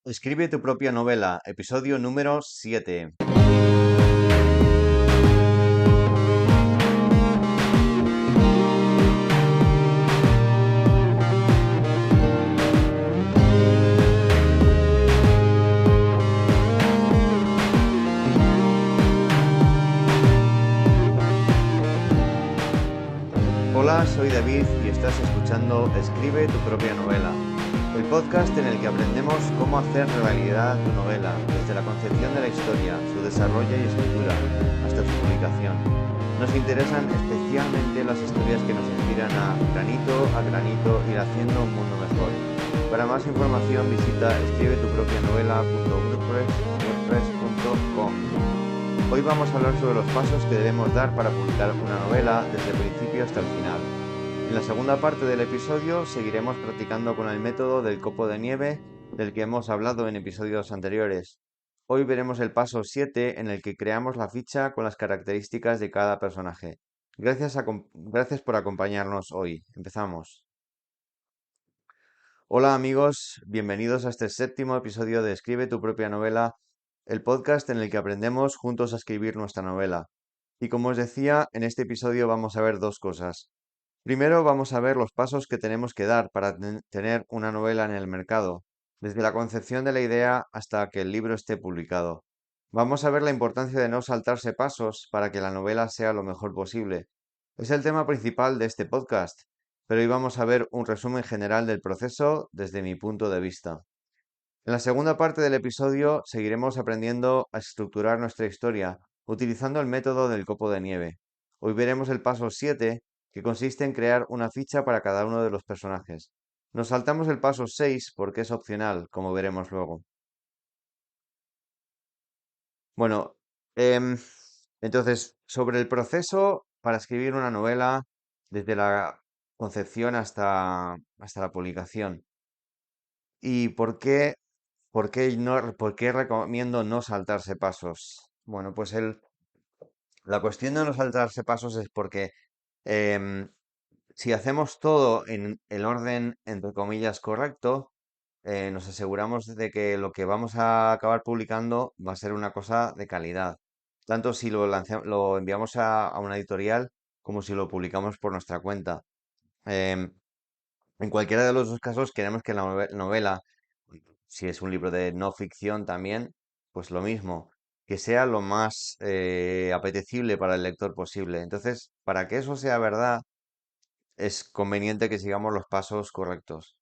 Escribe tu propia novela, episodio número 7. Hola, soy David y estás escuchando Escribe tu propia novela, el podcast en el que aprendemos cómo hacer realidad tu novela, desde la concepción de la historia, su desarrollo y escritura, hasta su publicación. Nos interesan especialmente las historias que nos inspiran a granito, ir haciendo un mundo mejor. Para más información visita escribetupropianovela.wordpress.com. Hoy vamos a hablar sobre los pasos que debemos dar para publicar una novela desde el principio hasta el final. En la segunda parte del episodio seguiremos practicando con el método del copo de nieve del que hemos hablado en episodios anteriores. Hoy veremos el paso 7 en el que creamos la ficha con las características de cada personaje. Gracias por acompañarnos hoy. Empezamos. Hola amigos, bienvenidos a este séptimo episodio de Escribe tu propia novela, el podcast en el que aprendemos juntos a escribir nuestra novela. Y como os decía, en este episodio vamos a ver dos cosas. Primero vamos a ver los pasos que tenemos que dar para tener una novela en el mercado, desde la concepción de la idea hasta que el libro esté publicado. Vamos a ver la importancia de no saltarse pasos para que la novela sea lo mejor posible. Es el tema principal de este podcast, pero hoy vamos a ver un resumen general del proceso desde mi punto de vista. En la segunda parte del episodio seguiremos aprendiendo a estructurar nuestra historia utilizando el método del copo de nieve. Hoy veremos el paso 7, que consiste en crear una ficha para cada uno de los personajes. Nos saltamos el paso 6 porque es opcional, como veremos luego. Bueno, em, entonces, sobre el proceso para escribir una novela, desde la concepción hasta la publicación. ¿Y por qué recomiendo no saltarse pasos? Bueno, pues la cuestión de no saltarse pasos es porque em, si hacemos todo en el orden, entre comillas, correcto, nos aseguramos de que lo que vamos a acabar publicando va a ser una cosa de calidad. Tanto si lo enviamos a una editorial como si lo publicamos por nuestra cuenta. Em, en cualquiera de los dos casos queremos que la novela, si es un libro de no ficción también, pues lo mismo, que sea lo más apetecible para el lector posible. Entonces, para que eso sea verdad, es conveniente que sigamos los pasos correctos.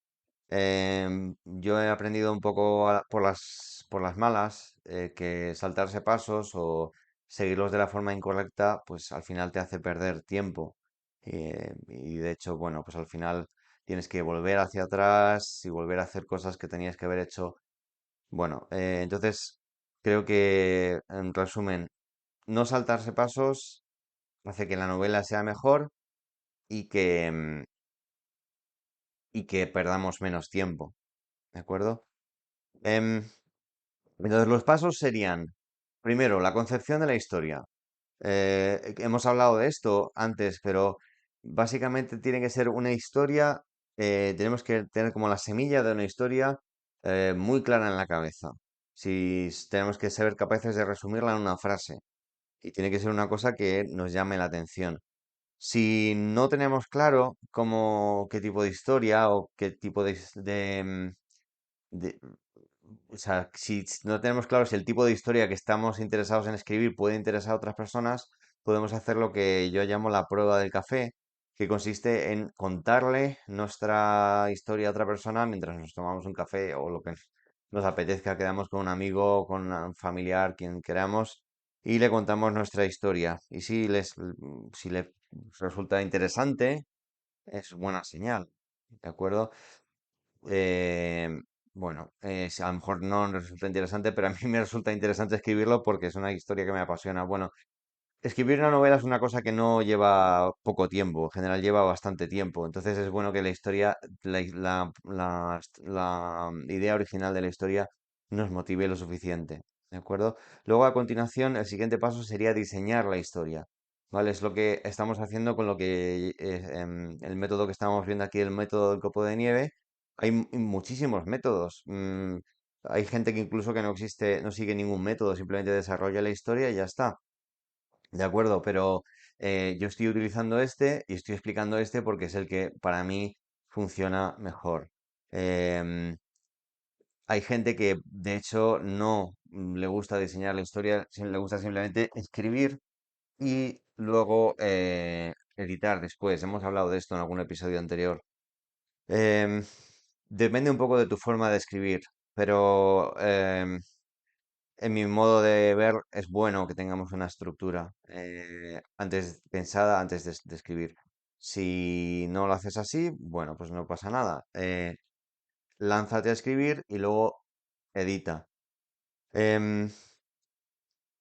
Yo he aprendido un poco por las malas que saltarse pasos o seguirlos de la forma incorrecta, pues al final te hace perder tiempo. Y de hecho, bueno, pues al final tienes que volver hacia atrás y volver a hacer cosas que tenías que haber hecho. Bueno, entonces creo que, en resumen, no saltarse pasos hace que la novela sea mejor y que perdamos menos tiempo, ¿de acuerdo? Em, entonces, los pasos serían, primero, la concepción de la historia. Hemos hablado de esto antes, pero básicamente tiene que ser una historia, tenemos que tener como la semilla de una historia muy clara en la cabeza. Si tenemos que ser capaces de resumirla en una frase y tiene que ser una cosa que nos llame la atención. Si no tenemos claro qué tipo de historia o qué tipo de- o sea, si no tenemos claro si el tipo de historia que estamos interesados en escribir puede interesar a otras personas, podemos hacer lo que yo llamo la prueba del café, que consiste en contarle nuestra historia a otra persona mientras nos tomamos un café o lo que nos apetezca, quedamos con un amigo, con un familiar, quien queramos, y le contamos nuestra historia. Y si le resulta interesante, es buena señal, ¿de acuerdo? Eh, bueno, si a lo mejor no nos resulta interesante, pero a mí me resulta interesante escribirlo porque es una historia que me apasiona. Bueno, escribir una novela es una cosa que no lleva poco tiempo, en general lleva bastante tiempo. Entonces es bueno que la historia, la idea original de la historia nos motive lo suficiente, ¿de acuerdo? Luego a continuación, el siguiente paso sería diseñar la historia. ¿Vale? Es lo que estamos haciendo con lo que el método que estamos viendo aquí, el método del copo de nieve. Hay muchísimos métodos. Hay gente que incluso que no existe, no sigue ningún método, simplemente desarrolla la historia y ya está. De acuerdo, pero yo estoy utilizando este y estoy explicando este porque es el que para mí funciona mejor. Em, Hay gente que de hecho no le gusta diseñar la historia, le gusta simplemente escribir y luego editar después. Hemos hablado de esto en algún episodio anterior. Em, Depende un poco de tu forma de escribir, pero en mi modo de ver es bueno que tengamos una estructura antes pensada antes de escribir. Si no lo haces así, bueno, pues no pasa nada. Lánzate a escribir y luego edita. Em,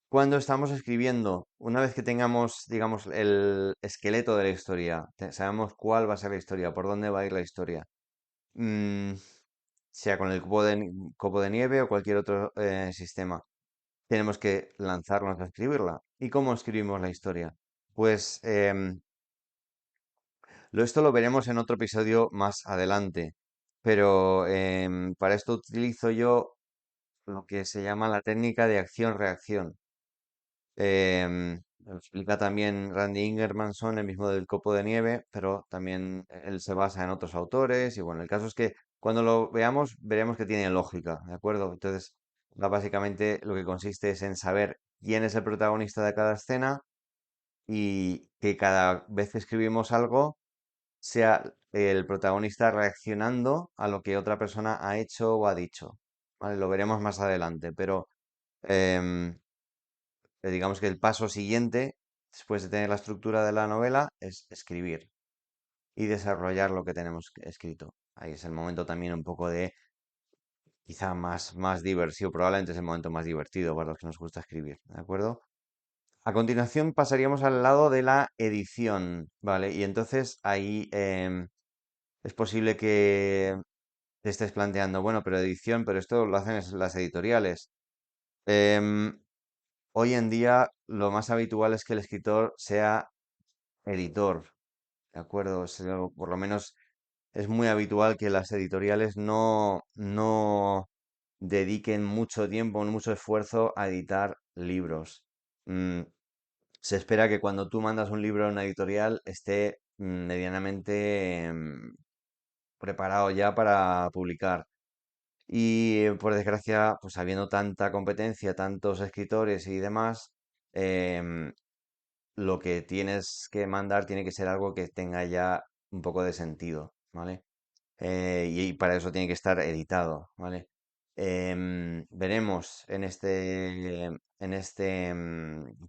Cuando estamos escribiendo, una vez que tengamos, digamos, el esqueleto de la historia, sabemos cuál va a ser la historia, por dónde va a ir la historia, mm, sea con el copo de nieve o cualquier otro sistema, tenemos que lanzarnos a escribirla. ¿Y cómo escribimos la historia? Pues esto lo veremos en otro episodio más adelante, pero para esto utilizo yo lo que se llama la técnica de acción-reacción. Lo explica también Randy Ingermanson, el mismo del Copo de Nieve, pero también él se basa en otros autores y bueno, el caso es que cuando lo veamos veremos que tiene lógica, ¿de acuerdo? Entonces, básicamente lo que consiste es en saber quién es el protagonista de cada escena y que cada vez que escribimos algo sea el protagonista reaccionando a lo que otra persona ha hecho o ha dicho, ¿vale? Lo veremos más adelante, pero... em, digamos que el paso siguiente, después de tener la estructura de la novela, es escribir y desarrollar lo que tenemos escrito. Ahí es el momento también un poco de quizá más diversión, probablemente es el momento más divertido para los que nos gusta escribir, ¿de acuerdo? A continuación pasaríamos al lado de la edición, ¿vale? Y entonces ahí es posible que te estés planteando, bueno, pero edición, pero esto lo hacen las editoriales. Em, Hoy en día lo más habitual es que el escritor sea editor, ¿de acuerdo? Por lo menos es muy habitual que las editoriales no dediquen mucho tiempo, mucho esfuerzo a editar libros. Mm, Se espera que cuando tú mandas un libro a una editorial esté medianamente preparado ya para publicar. Y por desgracia, pues habiendo tanta competencia, tantos escritores y demás, em, lo que tienes que mandar tiene que ser algo que tenga ya un poco de sentido, ¿vale? Y para eso tiene que estar editado, ¿vale? Veremos en este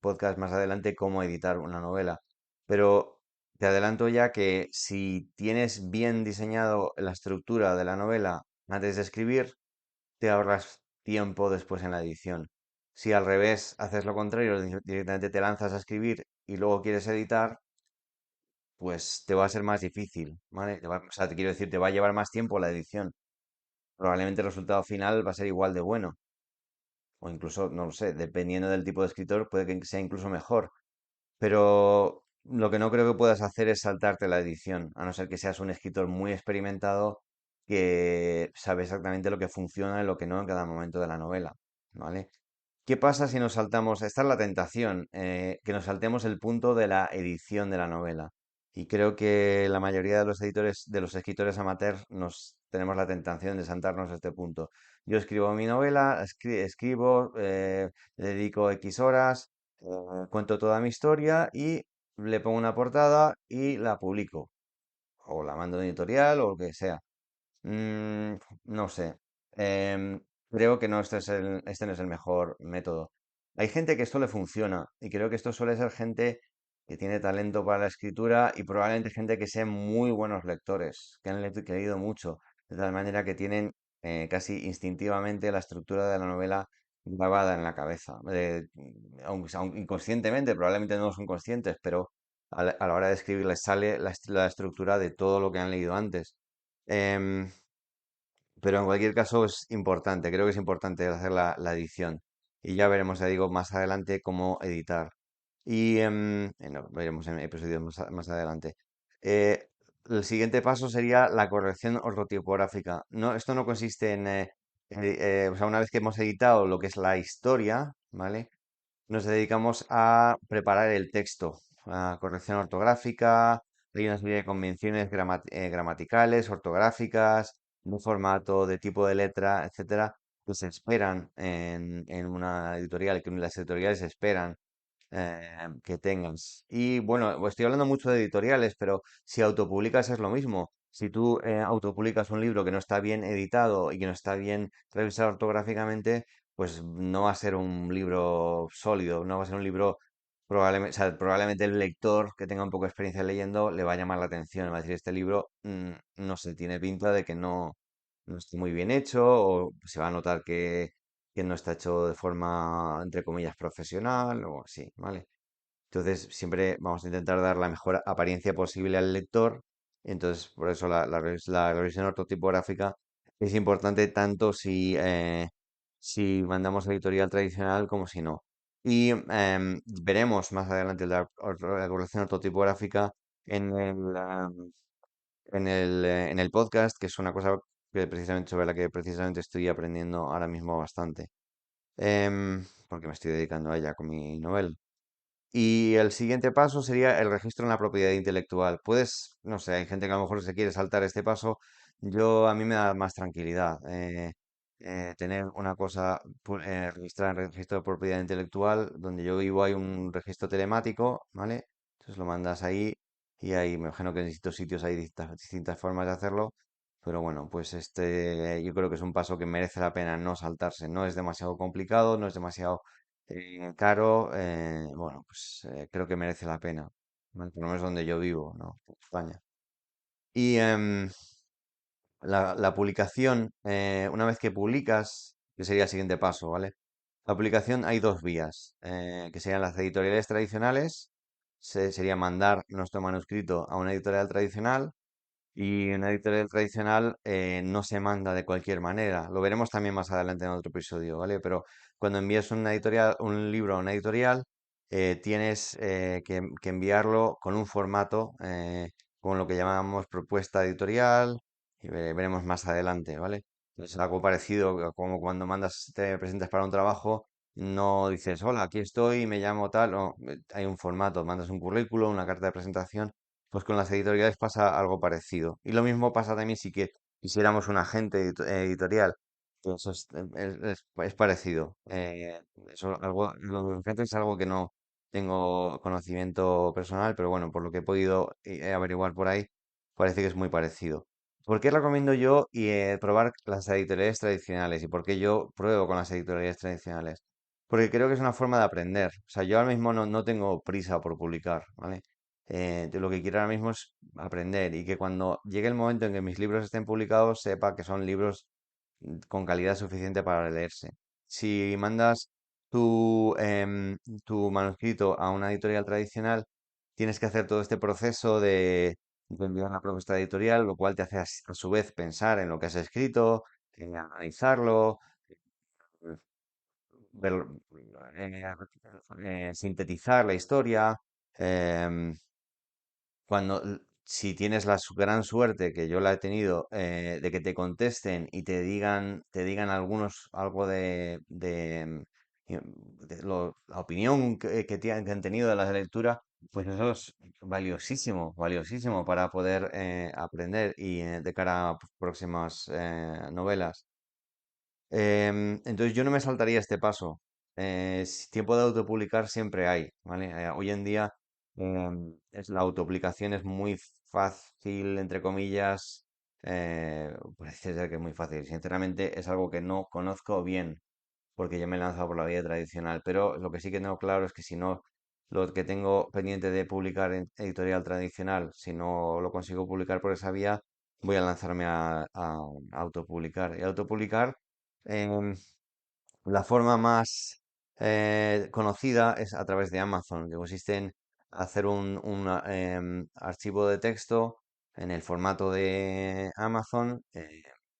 podcast más adelante cómo editar una novela, pero te adelanto ya que si tienes bien diseñado la estructura de la novela antes de escribir, te ahorras tiempo después en la edición. Si al revés haces lo contrario, directamente te lanzas a escribir y luego quieres editar, pues te va a ser más difícil, ¿vale? O sea, te quiero decir, te va a llevar más tiempo la edición. Probablemente el resultado final va a ser igual de bueno, o incluso, no lo sé, dependiendo del tipo de escritor, puede que sea incluso mejor. Pero lo que no creo que puedas hacer es saltarte la edición, a no ser que seas un escritor muy experimentado que sabe exactamente lo que funciona y lo que no en cada momento de la novela, ¿vale? ¿Qué pasa si nos saltamos? Esta es la tentación, que nos saltemos el punto de la edición de la novela. Y creo que la mayoría de los editores, de los escritores amateurs, nos tenemos la tentación de saltarnos este punto. Yo escribo mi novela, escribo, le dedico X horas, cuento toda mi historia y le pongo una portada y la publico. O la mando a una editorial o lo que sea. Mm, no sé. Em, Creo que no, este no es el mejor método. Hay gente que esto le funciona y creo que esto suele ser gente que tiene talento para la escritura y probablemente gente que sea muy buenos lectores, que han leído mucho, de tal manera que tienen casi instintivamente la estructura de la novela grabada en la cabeza. Aunque inconscientemente, probablemente no son conscientes, pero a la hora de escribir les sale la estructura de todo lo que han leído antes. Em, pero en cualquier caso es importante, creo que es importante hacer la edición. Y ya veremos, ya digo, más adelante cómo editar. Y no, veremos en episodios más adelante. Eh, el siguiente paso sería la corrección ortotipográfica. No, esto no consiste en O sea, una vez que hemos editado lo que es la historia, ¿vale? Nos dedicamos a preparar el texto, a corrección ortográfica, hay una serie de convenciones gramaticales, ortográficas, de formato, de tipo de letra, etcétera, que se esperan en una editorial, que las editoriales esperan que tengas. Y bueno, pues estoy hablando mucho de editoriales, pero si autopublicas es lo mismo. Si tú autopublicas un libro que no está bien editado y que no está bien revisado ortográficamente, pues no va a ser un libro sólido, no va a ser un libro probablemente, o sea, probablemente el lector que tenga un poco de experiencia leyendo le va a llamar la atención, va a decir, este libro no sé, tiene pinta de que no esté muy bien hecho o se va a notar que no está hecho de forma, entre comillas, profesional o así, ¿vale? Entonces, siempre vamos a intentar dar la mejor apariencia posible al lector. Entonces, por eso la revisión ortotipográfica es importante tanto si mandamos a editorial tradicional como si no. Y veremos más adelante la revisión ortotipográfica en en el podcast, que es una cosa que precisamente sobre la que precisamente estoy aprendiendo ahora mismo bastante, porque me estoy dedicando a ella con mi novela. Y el siguiente paso sería el registro en la propiedad intelectual. Puedes, no sé, hay gente que a lo mejor se quiere saltar este paso. A mí me da más tranquilidad tener una cosa registrada en registro de propiedad intelectual. Donde yo vivo hay un registro telemático, ¿vale? Entonces lo mandas ahí y ahí me imagino que en distintos sitios hay distintas formas de hacerlo. Pero bueno, pues este yo creo que es un paso que merece la pena no saltarse. No es demasiado complicado, no es demasiado caro, bueno, pues creo que merece la pena, ¿vale? Por lo menos donde yo vivo, ¿no? En España. Y la publicación, una vez que publicas, que sería el siguiente paso, ¿vale? La publicación hay dos vías, que serían las editoriales tradicionales, sería mandar nuestro manuscrito a una editorial tradicional y una editorial tradicional no se manda de cualquier manera. Lo veremos también más adelante en otro episodio, ¿vale? Pero cuando envías una editorial, un libro a una editorial, tienes que enviarlo con un formato, con lo que llamamos propuesta editorial, y veremos más adelante, ¿vale? Entonces, algo parecido a como cuando te presentas para un trabajo, no dices, hola, aquí estoy, me llamo tal, no, hay un formato, mandas un currículum, una carta de presentación, pues con las editoriales pasa algo parecido. Y lo mismo pasa también si quisiéramos un agente editorial. Pues eso es parecido. Lo de los agentes es algo que no tengo conocimiento personal, pero bueno, por lo que he podido averiguar por ahí, parece que es muy parecido. ¿Por qué recomiendo yo probar las editoriales tradicionales y por qué yo pruebo con las editoriales tradicionales? Porque creo que es una forma de aprender. O sea, yo ahora mismo no tengo prisa por publicar, ¿vale? Yo lo que quiero ahora mismo es aprender y que cuando llegue el momento en que mis libros estén publicados, sepa que son libros con calidad suficiente para leerse. Si mandas tu manuscrito a una editorial tradicional, tienes que hacer todo este proceso de enviar la propuesta editorial, lo cual te hace a su vez pensar en lo que has escrito, analizarlo, eh, ver- sintetizar la historia. em, si tienes la gran suerte que yo la he tenido de que te contesten y te digan algo la opinión que han tenido de la lectura, pues eso es valiosísimo, valiosísimo para poder aprender y de cara a próximas novelas. Entonces yo no me saltaría este paso. Tiempo de autopublicar siempre hay, ¿vale? Hoy en día la autopublicación es muy fácil, entre comillas. Parece ser que es muy fácil. Sinceramente es algo que no conozco bien porque yo me he lanzado por la vía tradicional. Pero lo que sí que tengo claro es que si no, lo que tengo pendiente de publicar en editorial tradicional, si no lo consigo publicar por esa vía, voy a lanzarme a autopublicar. Y autopublicar, em, la forma más conocida es a través de Amazon, que consiste en hacer un archivo de texto en el formato de Amazon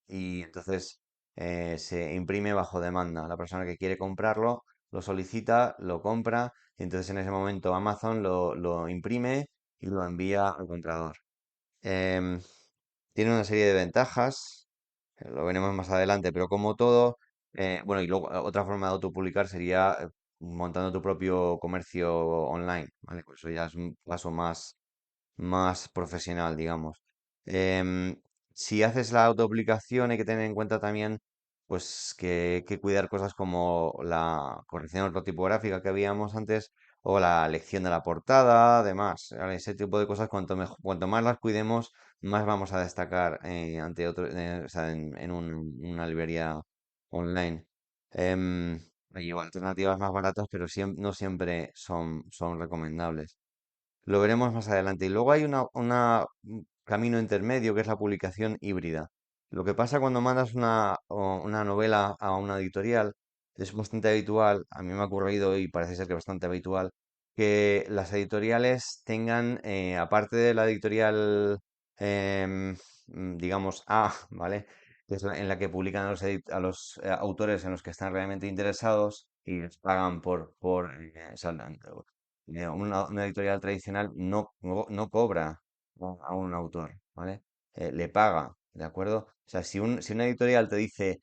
y entonces se imprime bajo demanda. La persona que quiere comprarlo lo solicita, lo compra y entonces en ese momento Amazon lo imprime y lo envía al comprador. Em, Tiene una serie de ventajas. lo veremos más adelante, pero como todo, bueno, y luego otra forma de autopublicar sería montando tu propio comercio online, ¿vale? Pues eso ya es un paso más profesional, digamos. Em, si haces la autoaplicación hay que tener en cuenta también pues que hay que cuidar cosas como la corrección ortotipográfica que habíamos antes o la elección de la portada, además, ¿vale? Ese tipo de cosas, cuanto más las cuidemos, más vamos a destacar ante otro, o sea, en una librería online. Em, hay alternativas más baratas, pero no siempre son recomendables. Lo veremos más adelante. Y luego hay un camino intermedio que es la publicación híbrida. Lo que pasa cuando mandas una novela a una editorial es bastante habitual, a mí me ha ocurrido y parece ser que bastante habitual, que las editoriales tengan, aparte de la editorial, digamos, A, ¿vale? Que es en la que publican a los autores en los que están realmente interesados y les pagan o sea, una editorial tradicional no cobra a un autor, ¿vale? Le paga, ¿de acuerdo? O sea, si una editorial te dice,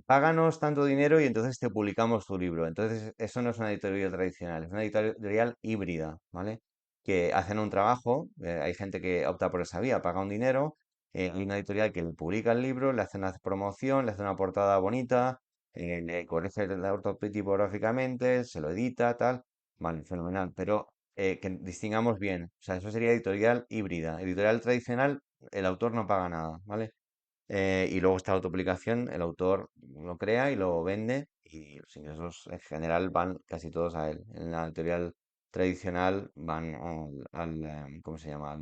páganos tanto dinero y entonces te publicamos tu libro, entonces eso no es una editorial tradicional, es una editorial híbrida, ¿vale? Que hacen un trabajo, hay gente que opta por esa vía, paga un dinero, hay una editorial que le publica el libro, le hace una promoción, le hace una portada bonita, le corrige el ortografía tipográficamente, se lo edita, tal. Vale, fenomenal. Pero que distingamos bien. O sea, eso sería editorial híbrida. Editorial tradicional, el autor no paga nada, ¿vale? Y luego está la autopublicación, el autor lo crea y lo vende y los ingresos en general van casi todos a él. En la editorial tradicional van ¿cómo se llama?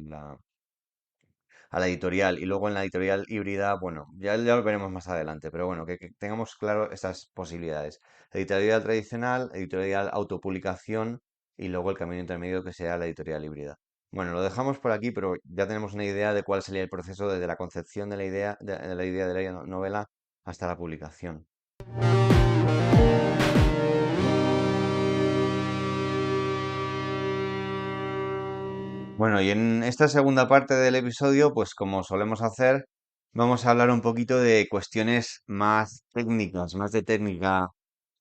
A la editorial y luego en la editorial híbrida, bueno, ya lo veremos más adelante, pero bueno, que tengamos claro esas posibilidades. Editorial tradicional, editorial autopublicación y luego el camino intermedio que sea la editorial híbrida. Bueno, lo dejamos por aquí, pero ya tenemos una idea de cuál sería el proceso desde la concepción de la idea de la novela hasta la publicación. Bueno, y en esta segunda parte del episodio, pues como solemos hacer, vamos a hablar un poquito de cuestiones más técnicas, más de técnica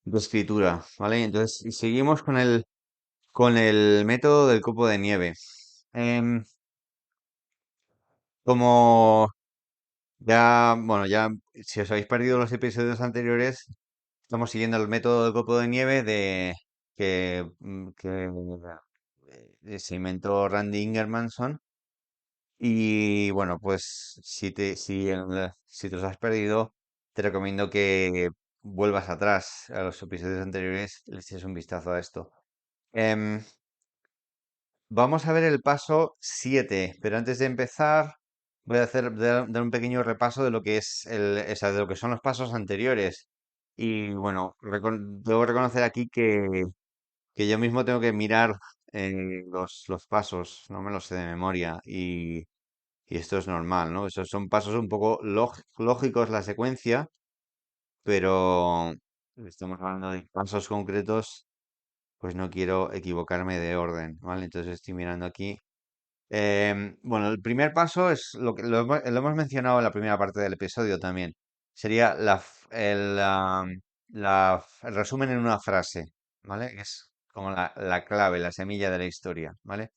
de escritura, ¿vale? Entonces, y seguimos con el método del copo de nieve. Em, como bueno, si os habéis perdido los episodios anteriores, estamos siguiendo el método del copo de nieve que se inventó Randy Ingermanson. Y bueno, pues si te los has perdido, te recomiendo que vuelvas atrás a los episodios anteriores y le eches un vistazo a esto. Em, Vamos a ver el paso 7, pero antes de empezar voy a dar un pequeño repaso de lo que o sea, de lo que son los pasos anteriores. Y bueno, debo reconocer aquí que yo mismo tengo que mirar los pasos, no me los sé de memoria. Y esto es normal, ¿no? Esos son pasos un poco lógicos la secuencia, pero estamos hablando de pasos concretos, pues no quiero equivocarme de orden, ¿vale? Entonces estoy mirando aquí. Bueno, el primer paso es lo que lo hemos mencionado en la primera parte del episodio también. Sería el resumen en una frase, ¿vale? Es como la clave, la semilla de la historia, ¿vale?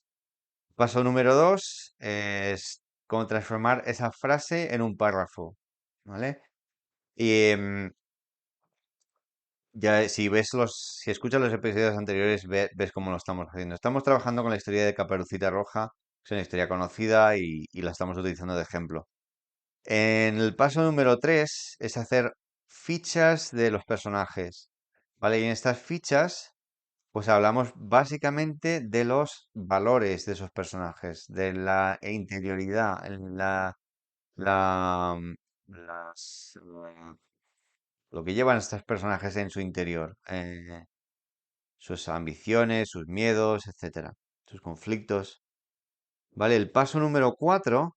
Paso número 2 es cómo transformar esa frase en un párrafo, ¿vale? Y si escuchas los episodios anteriores, ves cómo lo estamos haciendo. Estamos trabajando con la historia de Caperucita Roja, es una historia conocida y la estamos utilizando de ejemplo. En el paso número 3 es hacer fichas de los personajes, ¿vale? Y en estas fichas, pues hablamos básicamente de los valores de esos personajes, de la interioridad, la, mm, lo que llevan estos personajes en su interior, sus ambiciones, sus miedos, etcétera, sus conflictos. Vale, el paso número 4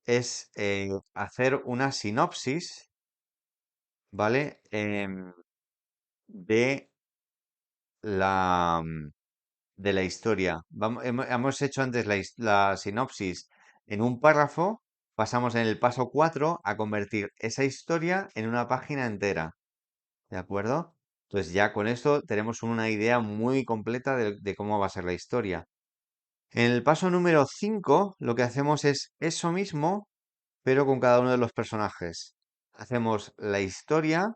es hacer una sinopsis, ¿vale? De la, de la historia. Hemos hecho antes la sinopsis en un párrafo, pasamos en el paso 4 a convertir esa historia en una página entera, ¿de acuerdo? Entonces ya con esto tenemos una idea muy completa de cómo va a ser la historia. En el paso número 5 lo que hacemos es eso mismo, pero con cada uno de los personajes. Hacemos la historia,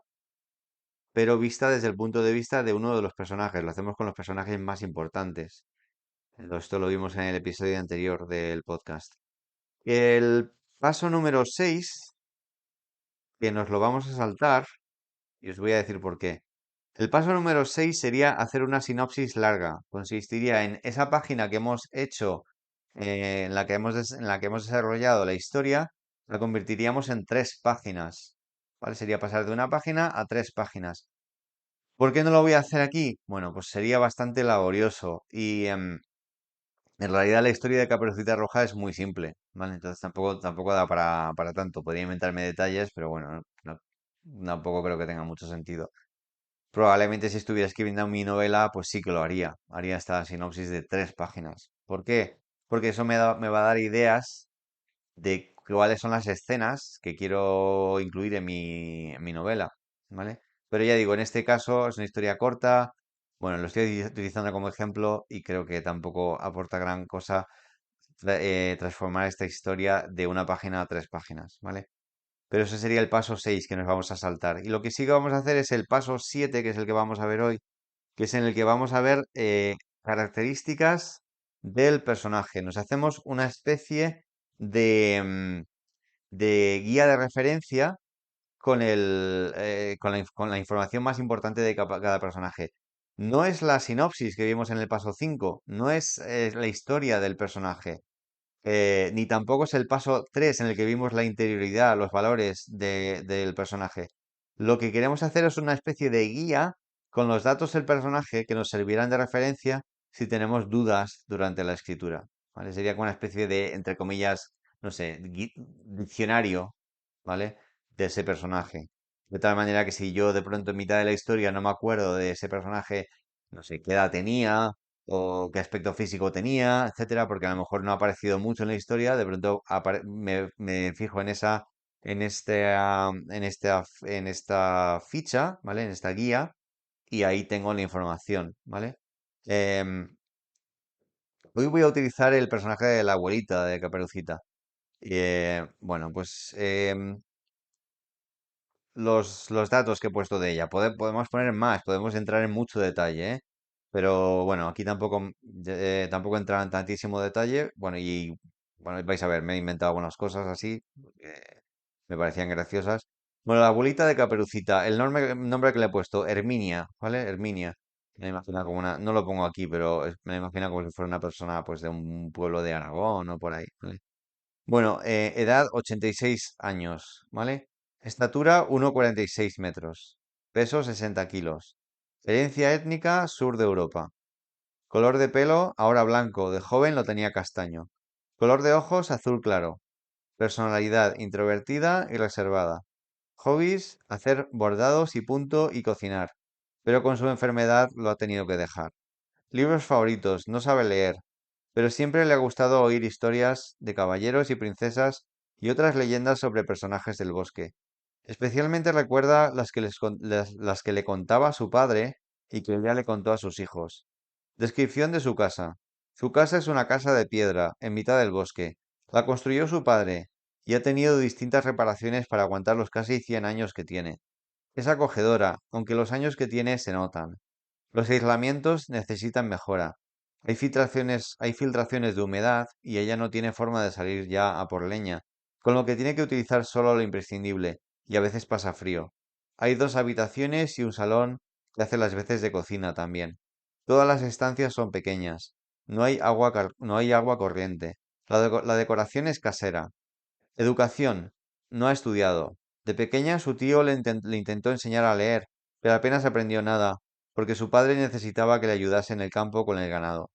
pero vista desde el punto de vista de uno de los personajes. Lo hacemos con los personajes más importantes. Esto lo vimos en el episodio anterior del podcast. El paso número 6 que nos lo vamos a saltar, y os voy a decir por qué. El paso número 6 sería hacer una sinopsis larga. Consistiría en esa página que hemos hecho, en la que hemos desarrollado la historia, la convertiríamos en 3 páginas. ¿Vale? Sería pasar de una página a 3 páginas. ¿Por qué no lo voy a hacer aquí? Bueno, pues sería bastante laborioso y en realidad la historia de Caperucita Roja es muy simple, ¿vale? Entonces tampoco da para tanto. Podría inventarme detalles, pero bueno, tampoco creo que tenga mucho sentido. Probablemente si estuviera escribiendo mi novela, pues sí que lo haría. Haría esta sinopsis de 3 páginas. ¿Por qué? Porque eso me va a dar ideas de cuáles son las escenas que quiero incluir en mi novela, ¿vale? Pero ya digo, en este caso es una historia corta. Bueno, lo estoy utilizando como ejemplo y creo que tampoco aporta gran cosa transformar esta historia de una página a 3 páginas, ¿vale? Pero ese sería el paso 6 que nos vamos a saltar. Y lo que sí que vamos a hacer es el paso 7, que es el que vamos a ver hoy, que es en el que vamos a ver características del personaje. Nos hacemos una especie de, de guía de referencia con la información más importante de cada personaje. No es la sinopsis que vimos en el paso 5, no es la historia del personaje, ni tampoco es el paso 3 en el que vimos la interioridad, los valores del personaje. Lo que queremos hacer es una especie de guía con los datos del personaje que nos servirán de referencia si tenemos dudas durante la escritura. ¿Vale? Sería como una especie de, entre comillas, no sé, diccionario, ¿vale? De ese personaje. De tal manera que si yo de pronto en mitad de la historia no me acuerdo de ese personaje, no sé qué edad tenía, o qué aspecto físico tenía, etcétera, porque a lo mejor no ha aparecido mucho en la historia, de pronto me fijo en en esta ficha, ¿vale? En esta guía, y ahí tengo la información, ¿vale? Em, Hoy voy a utilizar el personaje de la abuelita de Caperucita. Bueno, pues los datos que he puesto de ella. Podemos poner más, podemos entrar en mucho detalle, ¿eh? Pero bueno, aquí tampoco entra en tantísimo detalle. Bueno, y bueno, vais a ver, me he inventado algunas cosas así, que me parecían graciosas. Bueno, la abuelita de Caperucita, el nombre que le he puesto, Herminia, ¿vale? Herminia. Me imagino como una, no lo pongo aquí, pero me imagino como si fuera una persona pues de un pueblo de Aragón o por ahí, ¿vale? Bueno, edad 86 años, ¿vale? Estatura 1,46 metros. Peso 60 kilos. Herencia étnica sur de Europa. Color de pelo ahora blanco, de joven lo tenía castaño. Color de ojos azul claro. Personalidad introvertida y reservada. Hobbies, hacer bordados y punto y cocinar. Pero con su enfermedad lo ha tenido que dejar. Libros favoritos, no sabe leer, pero siempre le ha gustado oír historias de caballeros y princesas y otras leyendas sobre personajes del bosque. Especialmente recuerda las que le contaba a su padre y que ella le contó a sus hijos. Descripción de su casa. Su casa es una casa de piedra, en mitad del bosque. La construyó su padre y ha tenido distintas reparaciones para aguantar los casi 100 años que tiene. Es acogedora, aunque los años que tiene se notan. Los aislamientos necesitan mejora. Hay filtraciones de humedad y ella no tiene forma de salir ya a por leña, con lo que tiene que utilizar solo lo imprescindible y a veces pasa frío. Hay 2 habitaciones y un salón que hace las veces de cocina también. Todas las estancias son pequeñas. No hay agua corriente. La decoración es casera. Educación. No ha estudiado. De pequeña su tío le intentó enseñar a leer, pero apenas aprendió nada, porque su padre necesitaba que le ayudase en el campo con el ganado.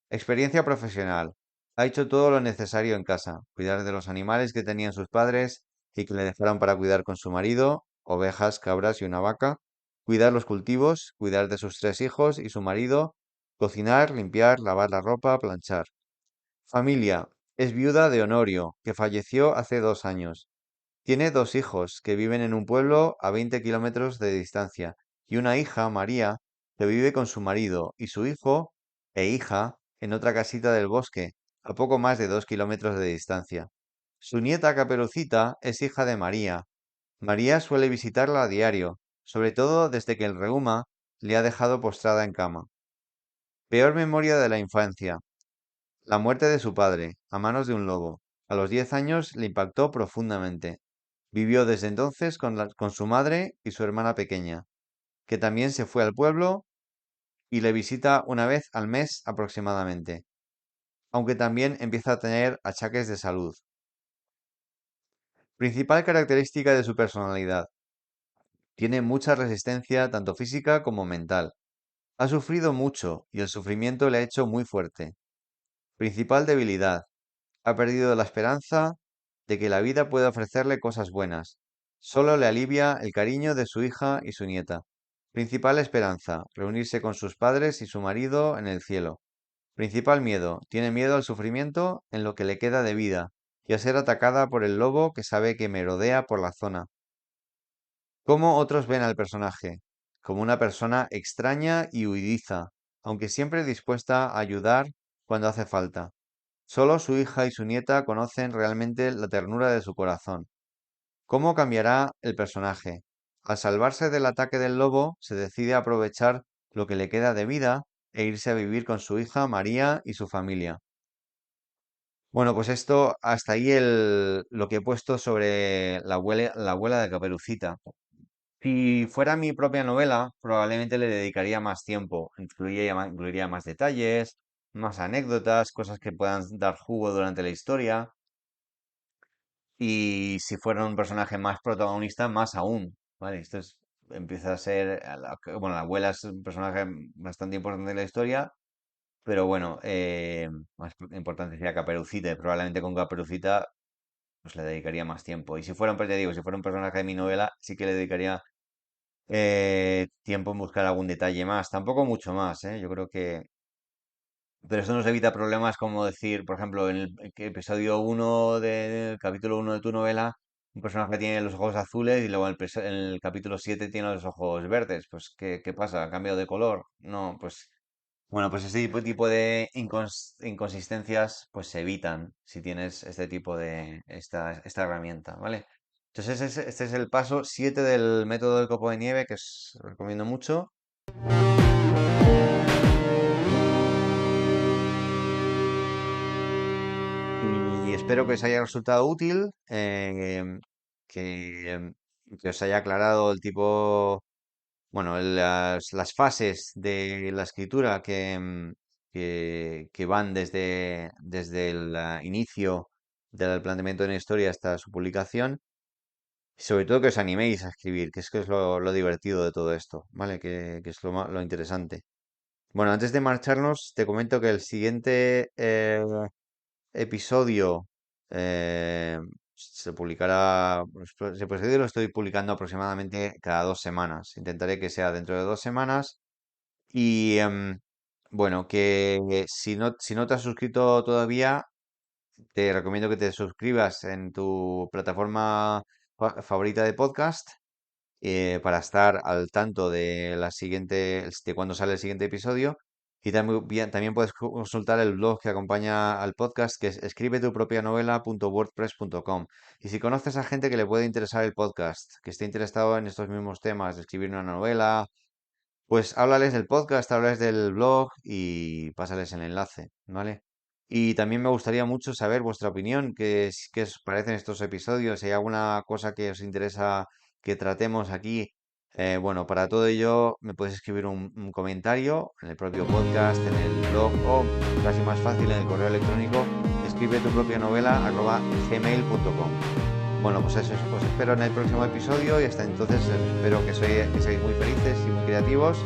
Experiencia profesional. Ha hecho todo lo necesario en casa, cuidar de los animales que tenían sus padres y que le dejaron para cuidar con su marido, ovejas, cabras y una vaca, cuidar los cultivos, cuidar de sus 3 hijos y su marido, cocinar, limpiar, lavar la ropa, planchar. Familia. Es viuda de Honorio, que falleció hace 2 años. Tiene 2 hijos que viven en un pueblo a 20 kilómetros de distancia y una hija, María, que vive con su marido y su hijo e hija en otra casita del bosque, a poco más de 2 kilómetros de distancia. Su nieta Caperucita es hija de María. María suele visitarla a diario, sobre todo desde que el reuma le ha dejado postrada en cama. Peor memoria de la infancia. La muerte de su padre, a manos de un lobo. A los 10 años le impactó profundamente. Vivió desde entonces con su madre y su hermana pequeña, que también se fue al pueblo y le visita una vez al mes aproximadamente, aunque también empieza a tener achaques de salud. Principal característica de su personalidad. Tiene mucha resistencia tanto física como mental. Ha sufrido mucho y el sufrimiento le ha hecho muy fuerte. Principal debilidad. Ha perdido la esperanza de que la vida pueda ofrecerle cosas buenas. Solo le alivia el cariño de su hija y su nieta. Principal esperanza, reunirse con sus padres y su marido en el cielo. Principal miedo, tiene miedo al sufrimiento en lo que le queda de vida y a ser atacada por el lobo que sabe que merodea por la zona. ¿Cómo otros ven al personaje? Como una persona extraña y huidiza, aunque siempre dispuesta a ayudar cuando hace falta. Solo su hija y su nieta conocen realmente la ternura de su corazón. ¿Cómo cambiará el personaje? Al salvarse del ataque del lobo, se decide aprovechar lo que le queda de vida e irse a vivir con su hija María y su familia. Bueno, pues esto, hasta ahí lo que he puesto sobre la abuela de Caperucita. Si fuera mi propia novela, probablemente le dedicaría más tiempo, incluiría más detalles, más anécdotas, cosas que puedan dar jugo durante la historia. Y si fuera un personaje más protagonista, más aún, ¿vale? Empieza a ser, bueno, la abuela es un personaje bastante importante en la historia, pero bueno, más importante sería Caperucita, y probablemente con Caperucita pues le dedicaría más tiempo. Y si fuera ya digo, si fuera un personaje de mi novela, sí que le dedicaría tiempo en buscar algún detalle más, tampoco mucho más, ¿eh? Yo creo que pero eso nos evita problemas como decir, por ejemplo, en el episodio 1 del capítulo 1 de tu novela, un personaje tiene los ojos azules y luego en el capítulo 7 tiene los ojos verdes. Pues, ¿qué pasa? ¿Ha cambiado de color? No, pues, bueno, pues ese tipo de inconsistencias pues se evitan si tienes este tipo esta herramienta, ¿vale? Entonces, este es el paso 7 del método del copo de nieve que os recomiendo mucho. Y espero que os haya resultado útil, que, que os haya aclarado el tipo, bueno, las fases de la escritura que van desde el inicio del planteamiento de una historia hasta su publicación. Y sobre todo que os animéis a escribir, que es lo divertido de todo esto, ¿vale? Que es lo interesante. Bueno, antes de marcharnos, te comento que el siguiente episodio se publicará, pues, ese episodio lo estoy publicando aproximadamente cada 2 semanas. Intentaré que sea dentro de 2 semanas. Y bueno, que si no te has suscrito todavía, te recomiendo que te suscribas en tu plataforma favorita de podcast para estar al tanto de cuando sale el siguiente episodio. Y también puedes consultar el blog que acompaña al podcast, que es escribetupropianovela.wordpress.com. Y si conoces a gente que le puede interesar el podcast, que esté interesado en estos mismos temas, de escribir una novela, pues háblales del podcast, háblales del blog y pásales el enlace, ¿vale? Y también me gustaría mucho saber vuestra opinión, qué os parecen estos episodios, si hay alguna cosa que os interesa que tratemos aquí. Bueno, para todo ello me puedes escribir un comentario en el propio podcast, en el blog o casi más fácil en el correo electrónico escribe tu propia novela @gmail.com. Bueno, pues eso, os espero en el próximo episodio y hasta entonces espero que seáis muy felices y muy creativos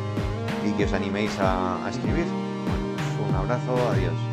y que os animéis a escribir. Bueno, pues un abrazo, adiós.